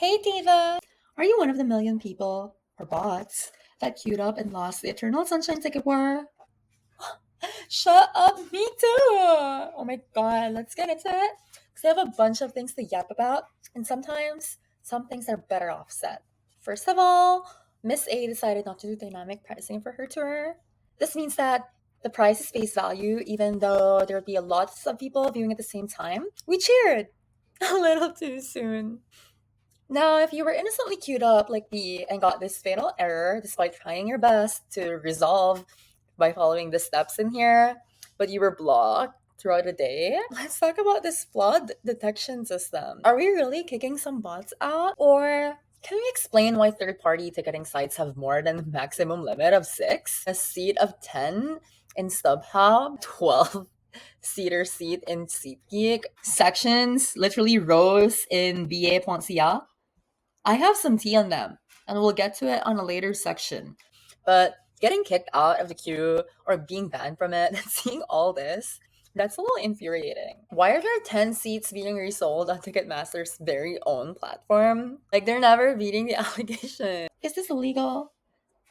Hey Diva! Are you one of the million people, or bots, that queued up and lost the Eternal Sunshine ticket war? Shut up, me too! Oh my god, let's get into it. Because I have a bunch of things to yap about, and sometimes some things are better offset. First of all, Miss A decided not to do dynamic pricing for her tour. This means that the price is face value, even though there would be a lot of people viewing at the same time. We cheered! A little too soon. Now, if you were innocently queued up like me and got this fatal error despite trying your best to resolve by following the steps in here, but you were blocked throughout the day, let's talk about this flawed detection system. Are we really kicking some bots out? Or can we explain why third party ticketing sites have more than the maximum limit of 6, a seat of 10 in StubHub, 12 seater seat in SeatGeek, sections, literally rows in BA Poncia? I have some tea on them, and we'll get to it on a later section. But getting kicked out of the queue or being banned from it and seeing all this, that's a little infuriating. Why are there 10 seats being resold on Ticketmaster's very own platform? Like, they're never beating the allegation. Is this illegal?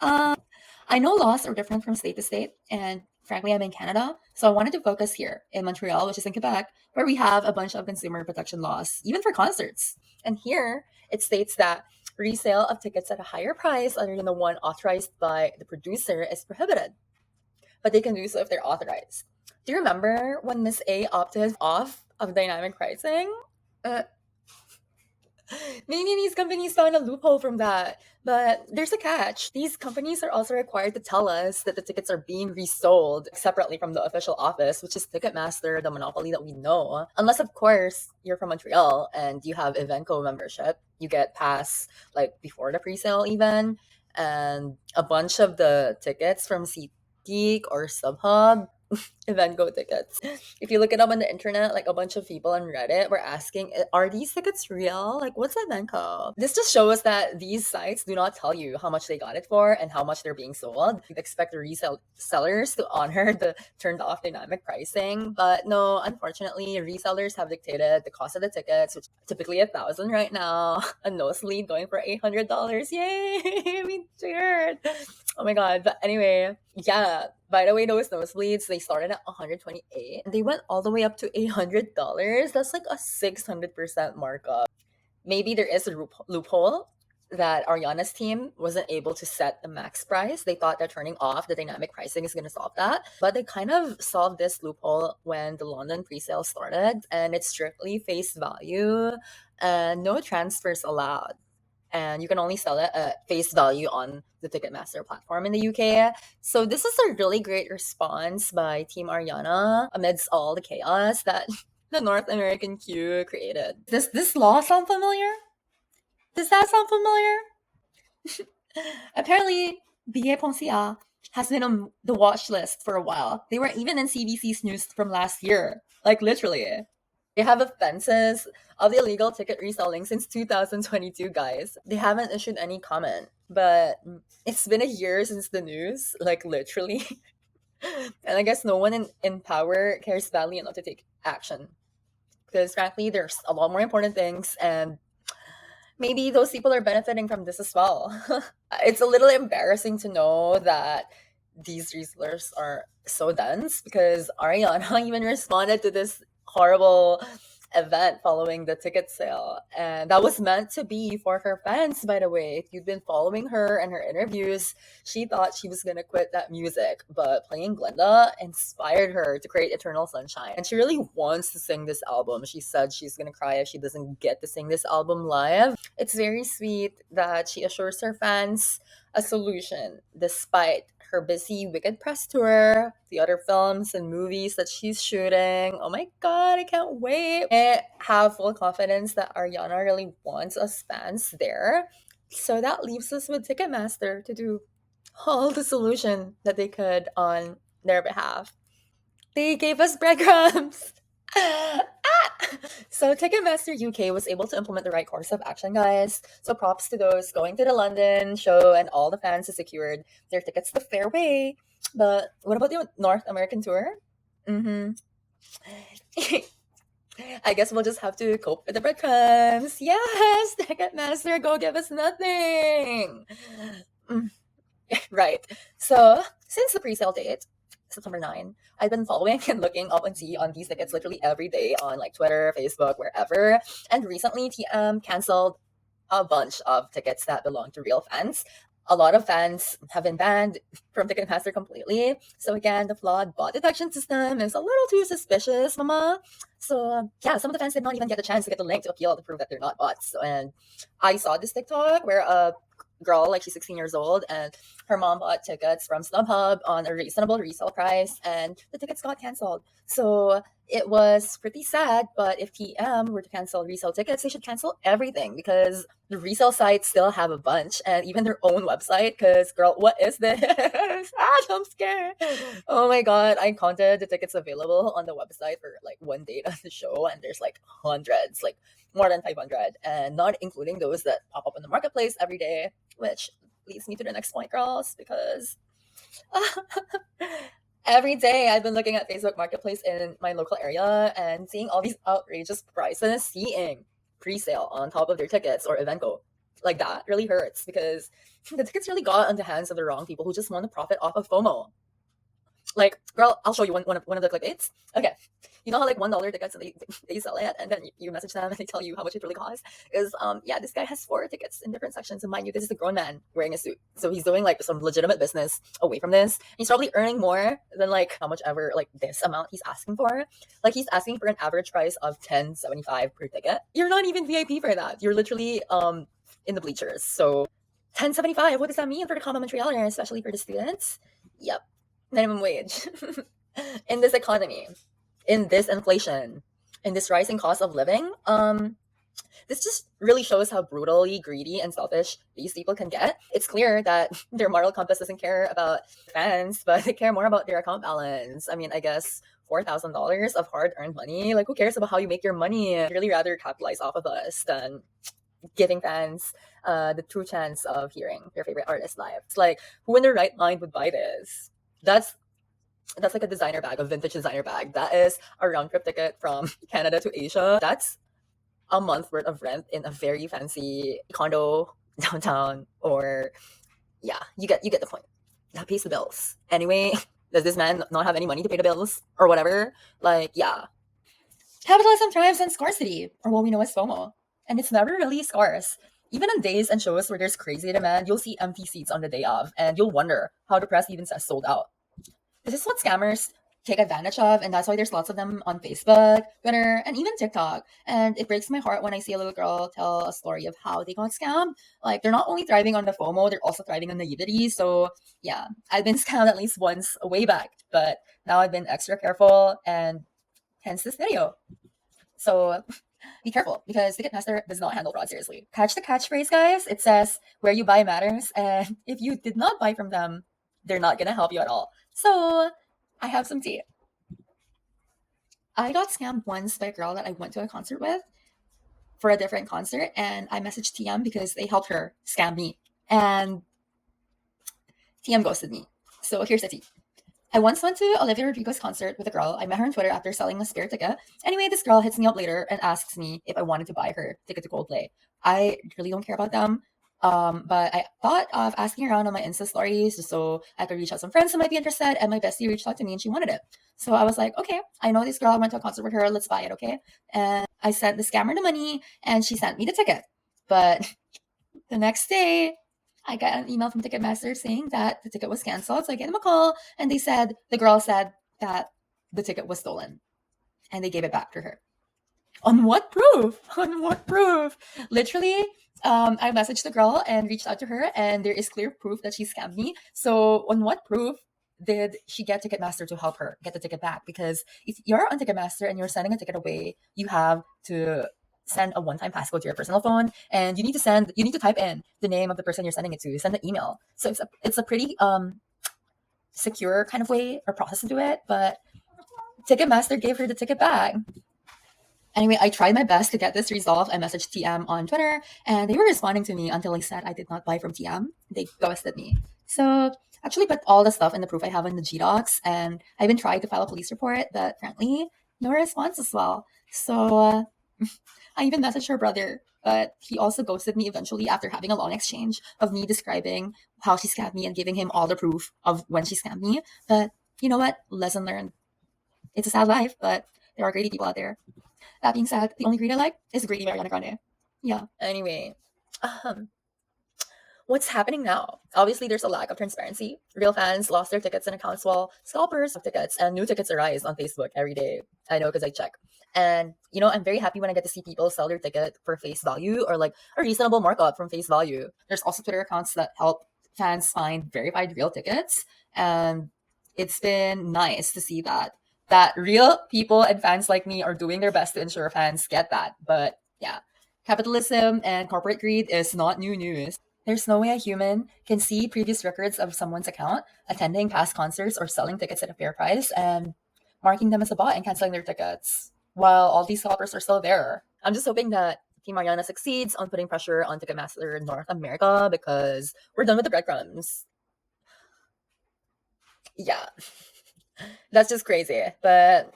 I know laws are different from state to state, and frankly, I'm in Canada, so I wanted to focus here in Montreal, which is in Quebec, where we have a bunch of consumer protection laws, even for concerts. And here, it states that resale of tickets at a higher price other than the one authorized by the producer is prohibited, but they can do so if they're authorized. Do you remember when Miss A opted off of dynamic pricing? Uh, Maybe these companies found a loophole from that, but there's a catch. These companies are also required to tell us that the tickets are being resold separately from the official office, which is Ticketmaster, the monopoly that we know. Unless, of course, you're from Montreal and you have Evenco membership. You get pass like before the pre-sale even, and a bunch of the tickets from SeatGeek or StubHub event go tickets. If you look it up on the internet, like a bunch of people on Reddit were asking, are these tickets real? Like, what's Evenco? This just shows that these sites do not tell you how much they got it for and how much they're being sold. You'd expect the resell sellers to honor the turned off dynamic pricing, but no, unfortunately, resellers have dictated the cost of the tickets, which is typically 1,000 right now. A nosebleed going for $800. Yay! We cheered. Oh my god. But anyway, yeah. By the way, those nosebleeds, they started at 128 and they went all the way up to $800. That's like a 600% markup. Maybe there is a loophole that Ariana's team wasn't able to set the max price. They thought that turning off the dynamic pricing is going to solve that. But they kind of solved this loophole when the London pre-sale started, and it's strictly face value and no transfers allowed, and you can only sell it at face value on the Ticketmaster platform in the UK. So this is a really great response by Team Ariana amidst all the chaos that the North American queue created. Does this law sound familiar? Does that sound familiar? Apparently, BA Poncia has been on the watch list for a while. They were even in CBC's news from last year. Like, literally. They have offenses of the illegal ticket reselling since 2022, guys. They haven't issued any comment, but it's been a year since the news, like literally. And I guess no one in power cares badly enough to take action. Because frankly, there's a lot more important things, and maybe those people are benefiting from this as well. It's a little embarrassing to know that these resellers are so dense because Ariana even responded to this horrible event following the ticket sale. And that was meant to be for her fans, by the way. If you've been following her and her interviews, she thought she was going to quit that music, but playing Glenda inspired her to create Eternal Sunshine. And she really wants to sing this album. She said she's going to cry if she doesn't get to sing this album live. It's very sweet that she assures her fans a solution despite her busy Wicked press tour, the other films and movies that she's shooting. Oh my god, I can't wait. I have full confidence that Ariana really wants us fans there. So that leaves us with Ticketmaster to do all the solution that they could on their behalf. They gave us breadcrumbs. So Ticketmaster UK was able to implement the right course of action, guys. So props to those going to the London show and all the fans who secured their tickets the fair way. But what about the North American tour? Mm-hmm. I guess we'll just have to cope with the breadcrumbs. Yes, Ticketmaster, go give us nothing. Mm, right. So, since the pre-sale date, September 9, I've been following and looking up and see on these tickets literally every day on like Twitter, Facebook, wherever. And recently, TM canceled a bunch of tickets that belong to real fans. A lot of fans have been banned from Ticketmaster completely. So again, the flawed bot detection system is a little too suspicious, mama. So yeah, some of the fans did not even get the chance to get the link to appeal to prove that they're not bots. And I saw this TikTok where a girl, like she's 16 years old, and her mom bought tickets from StubHub on a reasonable resale price, and the tickets got canceled. So it was pretty sad, but if TM were to cancel resale tickets, they should cancel everything because the resale sites still have a bunch and even their own website. Because, girl, what is this? I'm scared. Oh my god, I counted the tickets available on the website for like one date of the show, and there's like hundreds, like more than 500, and not including those that pop up in the marketplace every day, which leads me to the next point, girls, because every day I've been looking at Facebook Marketplace in my local area and seeing all these outrageous prices, seeing pre-sale on top of their tickets or event go. Like that really hurts because the tickets really got into the hands of the wrong people who just want to profit off of FOMO. Like, girl, I'll show you one of the clickbaits. Okay. You know how like $1 tickets and they sell it and then you message them and they tell you how much it really costs? Is yeah, this guy has 4 tickets in different sections. And mind you, this is a grown man wearing a suit. So he's doing like some legitimate business away from this. He's probably earning more than like how much ever like this amount he's asking for. Like he's asking for an average price of $10.75 per ticket. You're not even VIP for that. You're literally in the bleachers. So $10.75, what does that mean for the common Montrealer, especially for the students? Yep. Minimum wage. In this economy, in this inflation, in this rising cost of living, this just really shows how brutally greedy and selfish these people can get. It's clear that their moral compass doesn't care about fans, but they care more about their account balance. I mean, I guess $4,000 of hard-earned money. Like, who cares about how you make your money? I'd really rather capitalize off of us than giving fans the true chance of hearing their favorite artist live. It's like, who in their right mind would buy this? That's like a designer bag, a vintage designer bag. That is a round trip ticket from Canada to Asia. That's a month worth of rent in a very fancy condo downtown. Or yeah, you get the point. That pays the bills. Anyway, does this man not have any money to pay the bills or whatever? Like, yeah. Capitalism thrives on scarcity, or what we know as FOMO. And it's never really scarce. Even on days and shows where there's crazy demand, you'll see empty seats on the day of, and you'll wonder how the press even says sold out. This is what scammers take advantage of, and that's why there's lots of them on Facebook, Twitter, and even TikTok. And it breaks my heart when I see a little girl tell a story of how they got scammed. Like, they're not only thriving on the FOMO, they're also thriving on naivety. So yeah, I've been scammed at least once way back, but now I've been extra careful, and hence this video. So be careful, because Ticketmaster does not handle fraud seriously. Catch the catchphrase, guys. It says, where you buy matters, and if you did not buy from them, they're not gonna help you at all. So I have some tea. I got scammed once by a girl that I went to a concert with for a different concert, and I messaged TM because they helped her scam me, and TM ghosted me. So here's the tea. I once went to Olivia Rodrigo's concert with a girl. I met her on Twitter after selling a spare ticket. Anyway, this girl hits me up later and asks me if I wanted to buy her ticket to Coldplay. I really don't care about them. But I thought of asking around on my Insta stories just so I could reach out some friends who might be interested, and my bestie reached out to me and she wanted it. So I was like, okay, I know this girl, I went to a concert with her, let's buy it, okay? And I sent the scammer the money and she sent me the ticket. But the next day, I got an email from Ticketmaster saying that the ticket was canceled. So I gave them a call, and the girl said that the ticket was stolen, and they gave it back to her. On what proof? On what proof? Literally, I messaged the girl and reached out to her, and there is clear proof that she scammed me. So on what proof did she get Ticketmaster to help her get the ticket back? Because if you're on Ticketmaster and you're sending a ticket away, you have to send a one-time passcode to your personal phone, and you need to type in the name of the person you're sending it to, send the email. So it's a pretty secure kind of way or process to do it, but Ticketmaster gave her the ticket back. Anyway, I tried my best to get this resolved. I messaged TM on Twitter, and they were responding to me until I said I did not buy from TM. They ghosted me. So actually put all the stuff in the proof I have in the GDocs, and I've been trying to file a police report, but frankly, no response as well. So I even messaged her brother, but he also ghosted me eventually after having a long exchange of me describing how she scammed me and giving him all the proof of when she scammed me. But you know what? Lesson learned. It's a sad life, but there are greedy people out there. That being said, the only greed I like is greedy Ariana Grande. Yeah. Anyway, um, what's happening now? Obviously, there's a lack of transparency. Real fans lost their tickets and accounts while scalpers have tickets and new tickets arise on Facebook every day. I know because I check. And, I'm very happy when I get to see people sell their ticket for face value or like a reasonable markup from face value. There's also Twitter accounts that help fans find verified real tickets. And it's been nice to see that real people and fans like me are doing their best to ensure fans get that. But yeah, capitalism and corporate greed is not new news. There's no way a human can see previous records of someone's account, attending past concerts or selling tickets at a fair price, and marking them as a bot and canceling their tickets while all these scalpers are still there. I'm just hoping that Team Ariana succeeds on putting pressure on Ticketmaster North America because we're done with the breadcrumbs. Yeah, that's just crazy. But,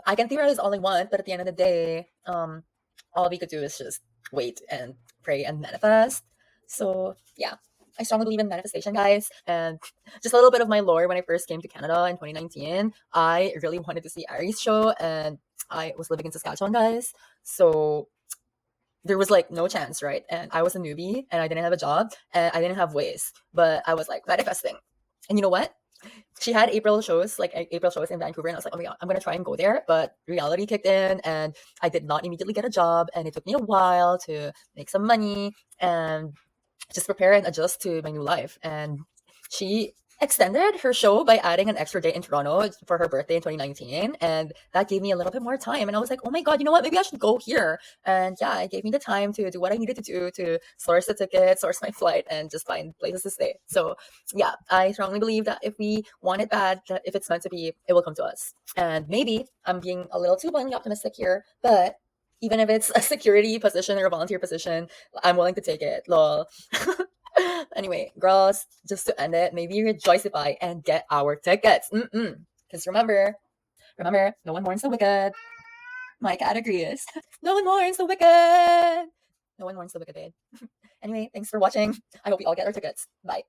I can theorize all I want, but at the end of the day, all we could do is just wait and pray and manifest. So yeah, I strongly believe in manifestation, guys. And just a little bit of my lore: when I first came to Canada in 2019, I really wanted to see Ari's show, and I was living in Saskatchewan, guys. So there was like no chance, right? And I was a newbie, and I didn't have a job, and I didn't have ways, but I was like manifesting. And you know what? She had April shows in Vancouver, and I was like, oh my god, I'm gonna try and go there. But reality kicked in, and I did not immediately get a job, and it took me a while to make some money and just prepare and adjust to my new life. And she extended her show by adding an extra day in Toronto for her birthday in 2019, and that gave me a little bit more time. And I was like, oh my god, you know what, maybe I should go here. And yeah, it gave me the time to do what I needed to do to source the ticket, source my flight, and just find places to stay. So yeah, I strongly believe that if we want it bad, that if it's meant to be, it will come to us. And maybe I'm being a little too blindly optimistic here, but even if it's a security position or a volunteer position, I'm willing to take it. Lol. Anyway, girls, just to end it, maybe rejoicify and get our tickets. Because remember, no one mourns the wicked. My cat agrees. No one mourns the wicked. No one mourns the wicked, babe. Anyway, thanks for watching. I hope we all get our tickets. Bye.